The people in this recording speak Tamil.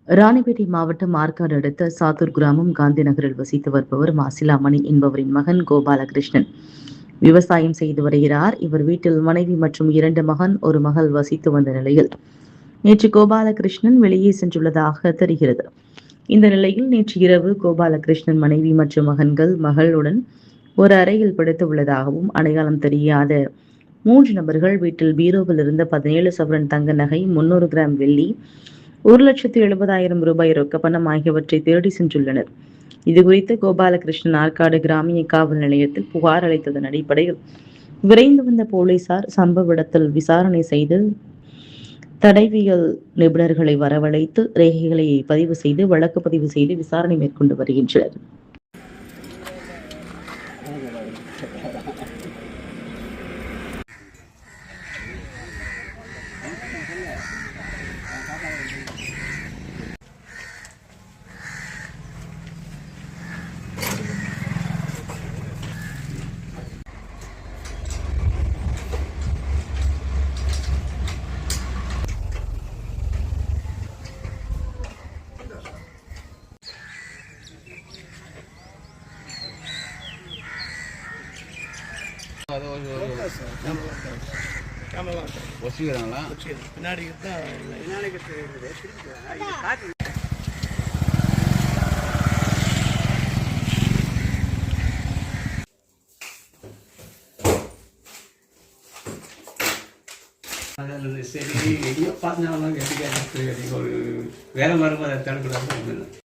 ராணிப்பேட்டை மாவட்டம் ஆற்காடு அடுத்த சாத்தூர் கிராமம் காந்தி நகரில் வசித்து வருபவர் மாசிலாமணி என்பவரின் மகன் கோபாலகிருஷ்ணன் விவசாயம் செய்து வருகிறார். இவர் வீட்டில் மனைவி மற்றும் 2 மகன் ஒரு மகள் வசித்து வந்த நிலையில் நேற்று கோபாலகிருஷ்ணன் வெளியே சென்றுள்ளதாக தெரிகிறது. இந்த நிலையில் நேற்று இரவு கோபாலகிருஷ்ணன் மனைவி மற்றும் மகளுடன் ஒரு அறையில் படுத்து உள்ளதாகவும், அடையாளம் தெரியாத 3 நபர்கள் வீட்டில் பீரோவில் இருந்த 17 சவரன் தங்க நகை, 300 கிராம் வெள்ளி, 1,70,000 ரூபாய் ரொக்க பணம் ஆகியவற்றை திருடி சென்றுள்ளனர். இதுகுறித்து கோபாலகிருஷ்ணன் ஆற்காடு கிராமிய காவல் நிலையத்தில் புகார் அளித்ததன் அடிப்படையில் விரைந்து வந்த போலீசார் சம்பவ இடத்தில் விசாரணை செய்து தடயவியல் நிபுணர்களை வரவழைத்து ரேகைகளை பதிவு செய்து வழக்கு பதிவு செய்து விசாரணை மேற்கொண்டு வருகின்றனர். பின்னாடி சரி எங்கேயோ பார்த்தாலும் ஒரு வேலை வரும்போது தடுக்கிறாங்க.